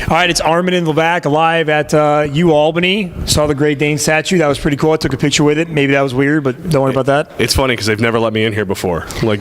All right, it's Armen and Levack live at U Albany. Saw the Great Dane statue. That was pretty cool. I took a picture with it. Maybe that was weird, but don't worry about that. It's funny because they've never let me in here before. Like,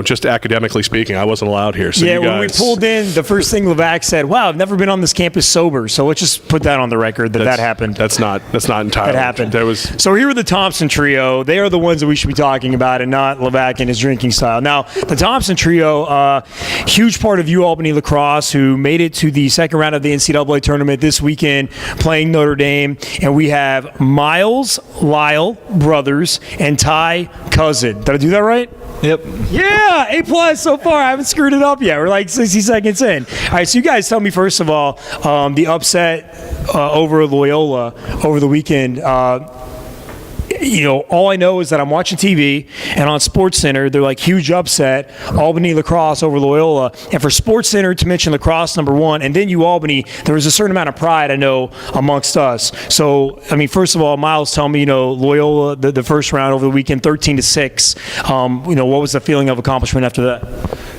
just academically speaking, I wasn't allowed here. So yeah, you guys... when we pulled in, the first thing Levack said, "Wow, I've never been on this campus sober." So let's just put that on the record that happened. That's not entirely. That happened. There was. So here are the Thompson Trio. They are the ones that we should be talking about, and not Levack and his drinking style. Now, the Thompson Trio, huge part of U Albany Lacrosse, who made it to the second round of the NCAA tournament this weekend, playing Notre Dame, and we have Miles Lyle brothers and Ty Cousin. Did I do that right? Yep. Yeah, A+ so far. I haven't screwed it up yet. We're like 60 seconds in. All right, so you guys tell me, first of all, the upset over Loyola over the weekend. All I know is that I'm watching TV, and on SportsCenter, they're like, huge upset, Albany Lacrosse over Loyola. And for SportsCenter to mention Lacrosse number one, and then U Albany, there was a certain amount of pride, I know, amongst us. So, I mean, first of all, Miles, tell me, Loyola, the first round over the weekend, 13-6. What was the feeling of accomplishment after that?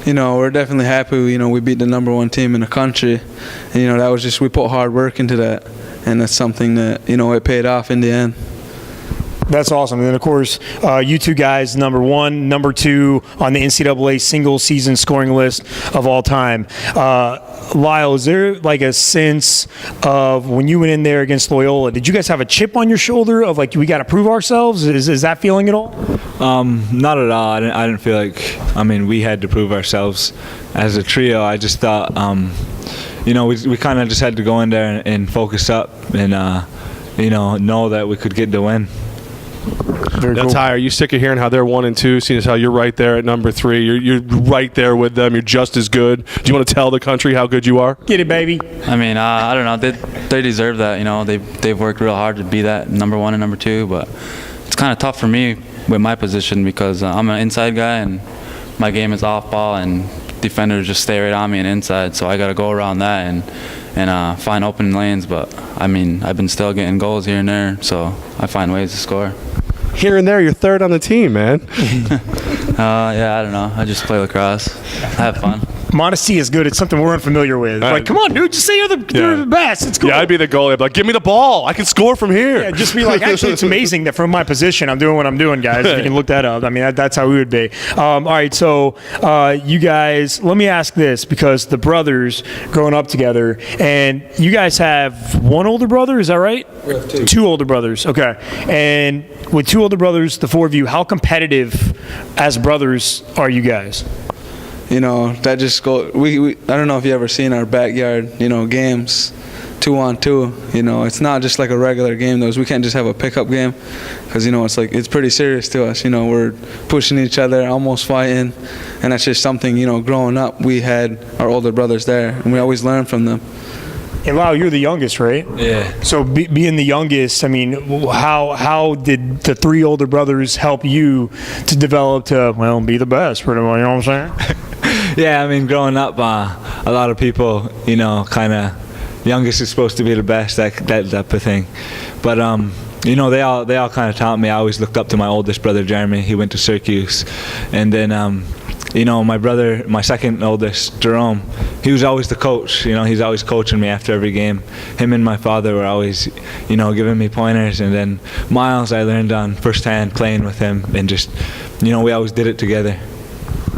We're definitely happy. We beat the number one team in the country. And, that was just, we put hard work into that. And that's something that, it paid off in the end. That's awesome. And then, of course, you two guys, number one, number two on the NCAA single-season scoring list of all time. Lyle, is there like a sense of when you went in there against Loyola, did you guys have a chip on your shoulder of like, we got to prove ourselves? Is that feeling at all? Not at all. I didn't feel like, we had to prove ourselves as a trio. I just thought, we kind of just had to go in there and focus up and, know that we could get the win. Very cool. Ty, are you sick of hearing how they're 1 and 2, seeing as how you're right there at number 3? You're right there with them. You're just as good. Do you want to tell the country how good you are? Get it, baby. I don't know. They deserve that. They've worked real hard to be that number 1 and number 2, but it's kind of tough for me with my position because I'm an inside guy and my game is off ball and defenders just stay right on me and inside, so I got to go around that and find open lanes. But I've been still getting goals here and there, so I find ways to score. Here and there, you're third on the team, man. I don't know. I just play lacrosse. I have fun. Modesty is good. It's something we're unfamiliar with. Like, come on, dude, just say you're the best. It's cool. Yeah, I'd be the goalie. I'd be like, give me the ball. I can score from here. Yeah, just be like, actually, it's amazing that from my position, I'm doing what I'm doing, guys. You can look that up. That's how we would be. All right, so you guys, let me ask this, because the brothers growing up together, and you guys have one older brother, is that right? We have two. Two older brothers, okay. And with two older brothers, the four of you, how competitive as brothers are you guys? That just go. I don't know if you ever seen our backyard, games, 2-on-2. It's not just like a regular game. We can't just have a pickup game, because it's pretty serious to us. We're pushing each other, almost fighting, and that's just something. Growing up, we had our older brothers there, and we always learn from them. And Lyle, you're the youngest, right? Yeah. So being the youngest, how did the three older brothers help you to develop to, be the best? You know what I'm saying? Yeah, growing up, a lot of people, kind of, youngest is supposed to be the best, that type of thing. But, they all kind of taught me. I always looked up to my oldest brother, Jeremy. He went to Syracuse. And then, my brother, my second oldest, Jerome, he was always the coach. He's always coaching me after every game. Him and my father were always, giving me pointers. And then Miles, I learned on firsthand playing with him, and just, we always did it together.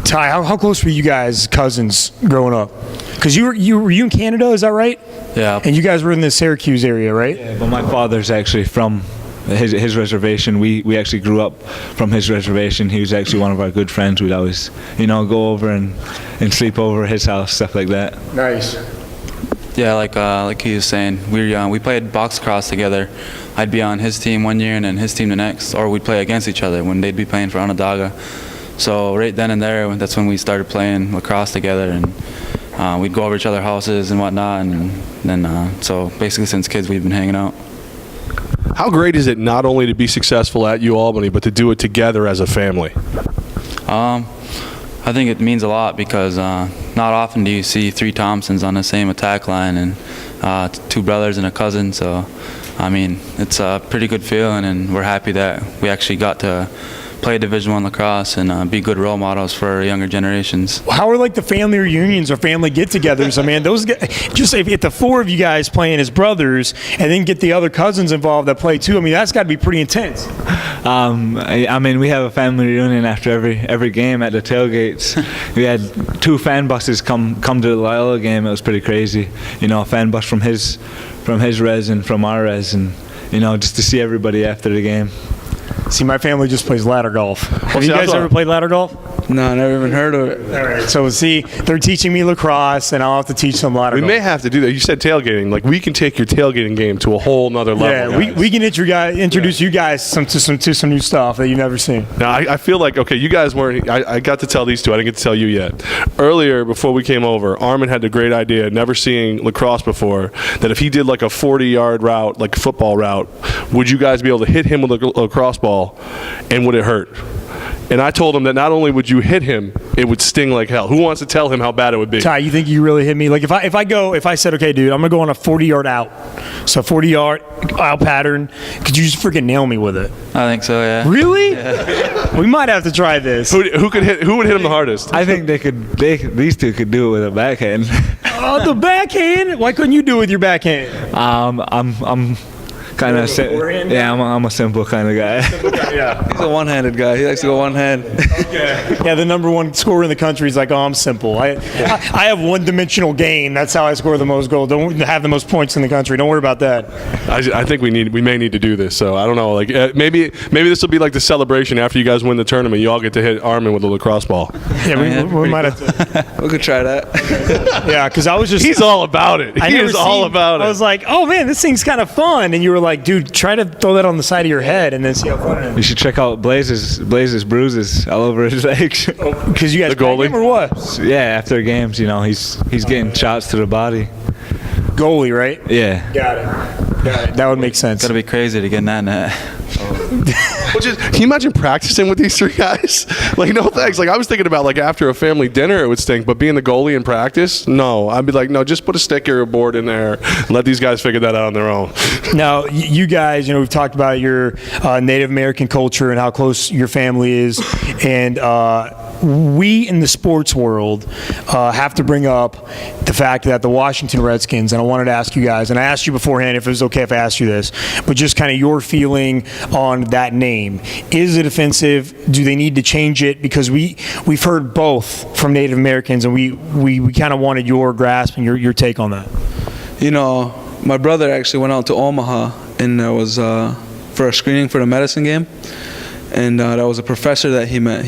Ty, how close were you guys cousins growing up? Because you were in Canada, is that right? Yeah. And you guys were in the Syracuse area, right? Yeah, but my father's actually from his reservation. We actually grew up from his reservation. He was actually one of our good friends. We'd always, go over and sleep over at his house, stuff like that. Nice. Yeah, like he was saying, we played box cross together. I'd be on his team one year and then his team the next, or we'd play against each other when they'd be playing for Onondaga. So right then and there, that's when we started playing lacrosse together, and we'd go over each other's houses and whatnot, and then so basically since kids we've been hanging out. How great is it not only to be successful at U Albany, but to do it together as a family? I think it means a lot because not often do you see three Thompsons on the same attack line, and two brothers and a cousin. So, it's a pretty good feeling, and we're happy that we actually got to play Division I lacrosse and be good role models for younger generations. How are like the family reunions or family get-togethers? I mean, those just if the four of you guys playing as brothers, and then get the other cousins involved that play too. I mean, that's got to be pretty intense. I mean, we have a family reunion after every game at the tailgates. We had 2 fan buses come to the Loyola game. It was pretty crazy. You know, a fan bus from his res and from our res, and you know, just to see everybody after the game. See, my family just plays ladder golf. Have see, you I guys thought- ever played ladder golf? No, I never even heard of it. All right. So see, they're teaching me lacrosse, and I'll have to teach them ladder We golf. may have to do that. You said tailgating. Like, we can take your tailgating game to a whole nother level. Yeah, guys. we can introduce you guys to some new stuff that you've never seen. Now, I feel like, okay, you guys weren't, I got to tell these two. I didn't get to tell you yet. Earlier, before we came over, Armen had the great idea, never seeing lacrosse before, that if he did like a 40-yard route, like a football route, would you guys be able to hit him with a lacrosse ball, and would it hurt? And I told him that not only would you hit him, it would sting like hell. Who wants to tell him how bad it would be? Ty, you think you really hit me? Like if I said, okay, dude, I'm gonna go on a 40-yard out, so 40-yard out pattern, could you just freaking nail me with it? I think so, yeah. Really? We might have to try this. Who would hit him the hardest? I think these two could do it with a backhand. Oh, the backhand? Why couldn't you do it with your backhand? I'm kind of forehand guy? yeah. I'm a simple kind of guy. Yeah. He's a one-handed guy. He likes to go one hand. Yeah, the number one scorer in the country is like, oh, I'm simple. I have one-dimensional game. That's how I score the most goals. Don't have the most points in the country. Don't worry about that. I think we may need to do this. So I don't know. Like maybe this will be like the celebration after you guys win the tournament. You all get to hit Armen with a lacrosse ball. Yeah, we might have to. We could try that. Yeah, because I was just. He's all about it. He is all about it. I was like, oh man, this thing's kind of fun, and you were like, dude, try to throw that on the side of your head and then see how fun it You is. should check out Blaze's bruises all over his legs. Because you guys The goalie? back him or what? Yeah, after games, you know, he's getting shots to the body. Goalie, right? Yeah. Got it. That would make sense. Gotta be crazy to get in that net. Can you imagine practicing with these 3 guys? Like, no thanks. Like, I was thinking about, like, after a family dinner, it would stink. But being the goalie in practice, no. I'd be like, no, just put a stick or a board in there and let these guys figure that out on their own. Now, you guys, we've talked about your Native American culture and how close your family is, and we in the sports world have to bring up the fact that the Washington Redskins, and I wanted to ask you guys, and I asked you beforehand if it was okay if I asked you this, but just kind of your feeling on that name. Is it offensive? Do they need to change it? Because we've heard both from Native Americans, and we kind of wanted your grasp and your take on that. You know, my brother actually went out to Omaha, and there was for a screening for the medicine game, and there was a professor that he met.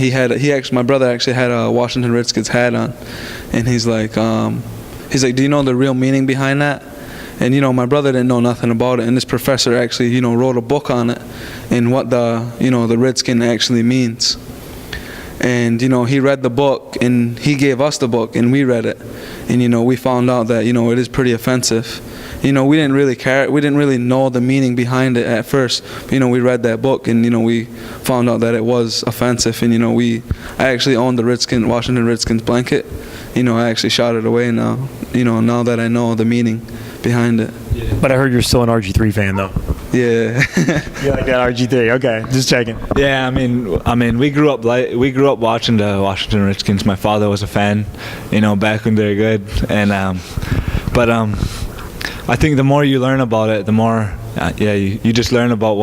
My brother actually had a Washington Redskins hat on, and he's like, do you know the real meaning behind that? And my brother didn't know nothing about it, and this professor actually wrote a book on it and what the Redskin actually means. And he read the book, and he gave us the book, and we read it, and we found out that it is pretty offensive. We didn't really care. We didn't really know the meaning behind it at first. But, we read that book, and we found out that it was offensive. And I actually owned the Washington Redskins blanket. I actually shot it away now. Now that I know the meaning behind it. But I heard you're still an RG3 fan, though. Yeah. You like that RG3? Okay, just checking. Yeah, I mean, we grew up watching the Washington Redskins. My father was a fan, back when they were good, and but I think the more you learn about it, the more you just learn about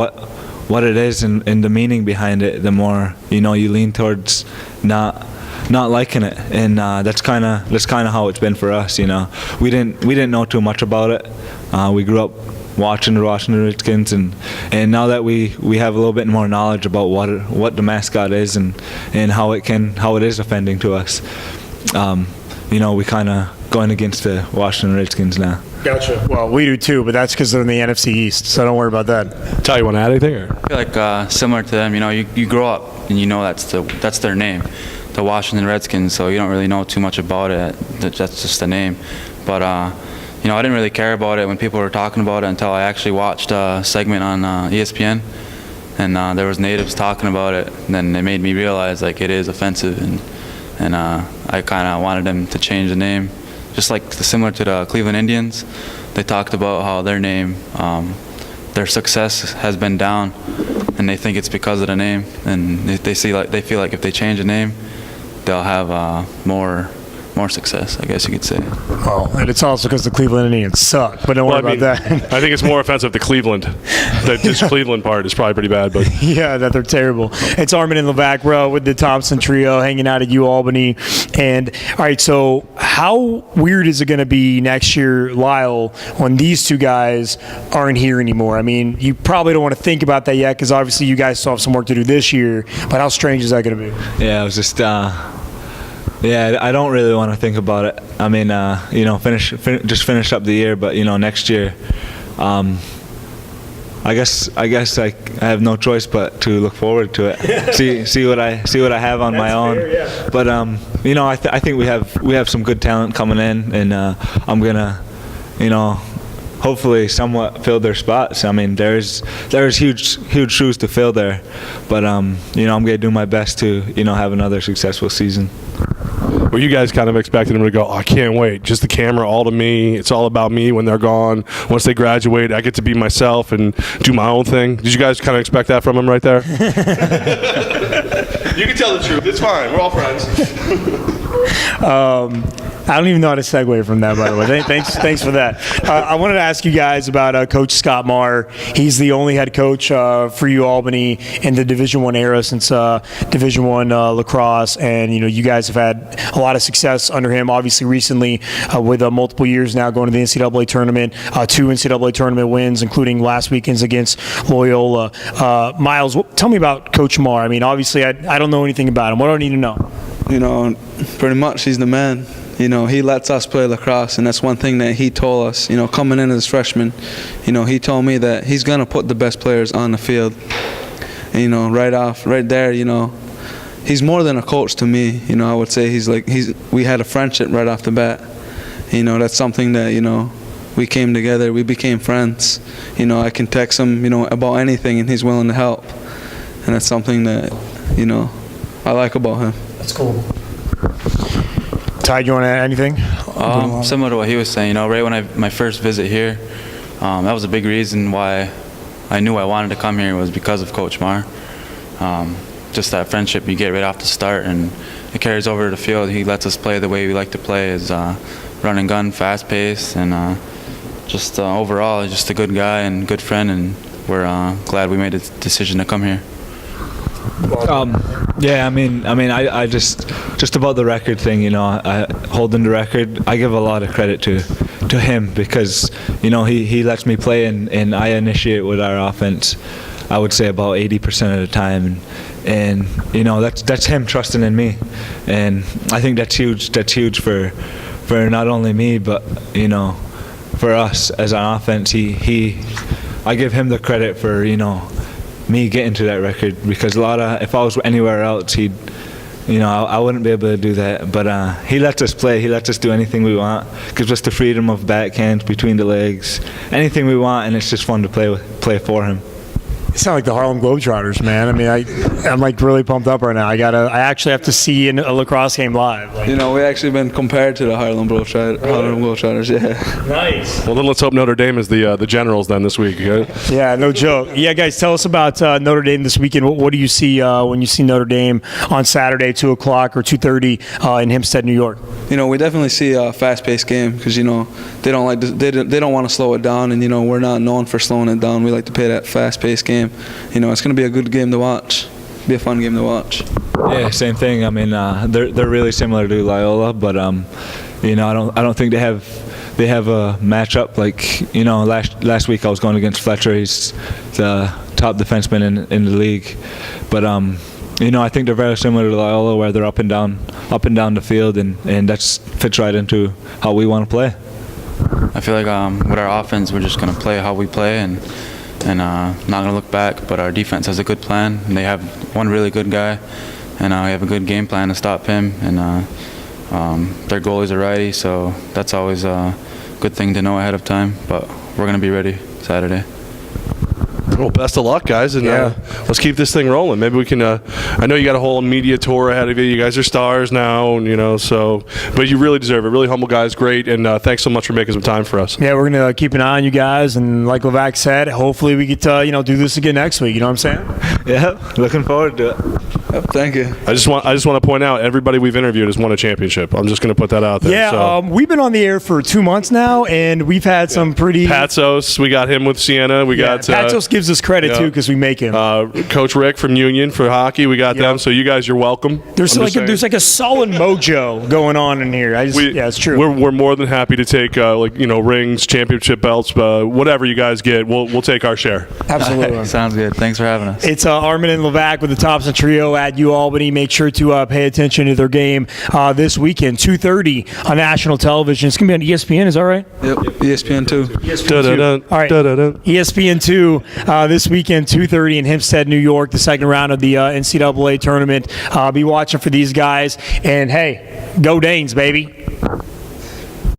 what it is and the meaning behind it. The more you lean towards not liking it, and that's kind of how it's been for us. We didn't know too much about it. We grew up watching the Washington Redskins, and now that we have a little bit more knowledge about what the mascot is and how it is offending to us, we kind of going against the Washington Redskins now. Gotcha. Well, we do too, but that's because they're in the NFC East, so don't worry about that. Ty, you want to add anything? Or? I feel like similar to them, you grow up and that's their name, the Washington Redskins. So you don't really know too much about it. That's just the name. But I didn't really care about it when people were talking about it until I actually watched a segment on ESPN, and there was natives talking about it. And then it made me realize like it is offensive, and I kind of wanted them to change the name. Just like similar to the Cleveland Indians, they talked about how their name, their success has been down, and they think it's because of the name, and they feel like if they change the name, they'll have more success, I guess you could say. Well, and it's also because the Cleveland Indians suck, but don't worry about that. I think it's more offensive to Cleveland. This Cleveland part is probably pretty bad, but Yeah, that they're terrible. It's Armen and Levack, bro, with the Thompson Trio, hanging out at UAlbany. And all right, so how weird is it going to be next year, Lyle, when these two guys aren't here anymore? I mean, you probably don't want to think about that yet because obviously you guys still have some work to do this year. But how strange is that going to be? Yeah, it was just. Yeah, I don't really want to think about it. I mean, just finish up the year, but next year, I guess I have no choice but to look forward to it. see what I have on my own. Fair, yeah. But I think we have some good talent coming in, and I'm gonna, hopefully somewhat fill their spots. I mean, there's huge shoes to fill there, but I'm gonna do my best to have another successful season. were you guys kind of expecting them to go, oh, I can't wait, just the camera all to me, it's all about me when they're gone, once they graduate I get to be myself and do my own thing? Did you guys kind of expect that from them right there? You can tell the truth, it's fine, we're all friends. I don't even know how to segue from that, by the way. Thanks for that. I wanted to ask you guys about Coach Scott Marr. He's the only head coach for UAlbany in the Division I era since Division I lacrosse, and you guys have had a lot of success under him. Obviously, recently with multiple years now going to the NCAA tournament, 2 NCAA tournament wins, including last weekend's against Loyola. Miles, tell me about Coach Marr. I mean, obviously, I don't know anything about him. What do I need to know? Pretty much he's the man. He lets us play lacrosse, and that's one thing that he told us, coming in as freshmen. He told me that he's going to put the best players on the field. And, right there, he's more than a coach to me. I would say we had a friendship right off the bat. That's something that, we came together, we became friends. I can text him, about anything, and he's willing to help. And that's something that, I like about him. That's cool. Ty, do you want to add anything? Similar to what he was saying, right when my first visit here, that was a big reason why I knew I wanted to come here, was because of Coach Marr. Just that friendship you get right off the start, and it carries over to the field. He lets us play the way we like to play, is run and gun, fast pace, and overall, he's just a good guy and good friend, and we're glad we made the decision to come here. Yeah, I mean, I just about the record thing, holding the record, I give a lot of credit to him because, he lets me play and I initiate with our offense, I would say about 80% of the time, and that's him trusting in me, and I think that's huge for not only me but for us as an offense. I give him the credit for me getting to that record, because if I was anywhere else, I wouldn't be able to do that. But he lets us play. He lets us do anything we want. Gives us the freedom of backhands between the legs, anything we want, and it's just fun to play for him. You sound like the Harlem Globetrotters, man. I mean, I'm like really pumped up right now. I actually have to see a lacrosse game live. We actually been compared to the Harlem Globetrotters. Yeah. Nice. Well, then let's hope Notre Dame is the Generals then this week. Okay? Yeah, no joke. Yeah, guys, tell us about Notre Dame this weekend. What do you see when you see Notre Dame on Saturday, 2 o'clock or 2:30 in Hempstead, New York? We definitely see a fast-paced game because they don't want to slow it down, and we're not known for slowing it down. We like to play that fast-paced game. It's going to be a good game to watch. Be a fun game to watch. Yeah, same thing. I mean, they're really similar to Loyola, but I don't think they have a matchup like last week I was going against Fletcher. He's the top defenseman in the league, but I think they're very similar to Loyola, where they're up and down the field, and that fits right into how we want to play. I feel like with our offense, we're just going to play how we play, and not going to look back. But our defense has a good plan, and they have one really good guy, and we have a good game plan to stop him. And their goalie's a righty, so that's always a good thing to know ahead of time. But we're going to be ready Saturday. Well, best of luck, guys, and let's keep this thing rolling. Maybe we can. I know you got a whole media tour ahead of you. You guys are stars now, and so. But you really deserve it. Really humble guys, great, and thanks so much for making some time for us. Yeah, we're gonna keep an eye on you guys, and like Levack said, hopefully we get to do this again next week. You know what I'm saying? Yeah, looking forward to it. Yep, thank you. I just want to point out everybody we've interviewed has won a championship. I'm just going to put that out there. Yeah, so. we've been on the air for 2 months now, and we've had some pretty. Patsos, we got him with Siena. We got Patsos gives us credit too because we make him. Coach Rick from Union for hockey. We got them. So you guys, you're welcome. There's like a solid mojo going on in here. It's true. We're more than happy to take rings, championship belts, whatever you guys get. We'll take our share. Absolutely. Sounds good. Thanks for having us. It's Armen and Levack with the Thompson Trio at UAlbany. Make sure to pay attention to their game this weekend, 2:30 on national television. It's going to be on ESPN, is that right? Yep, ESPN 2. All right, ESPN 2 this weekend, 2:30 in Hempstead, New York, the second round of the NCAA tournament. Be watching for these guys. And, hey, go Danes, baby.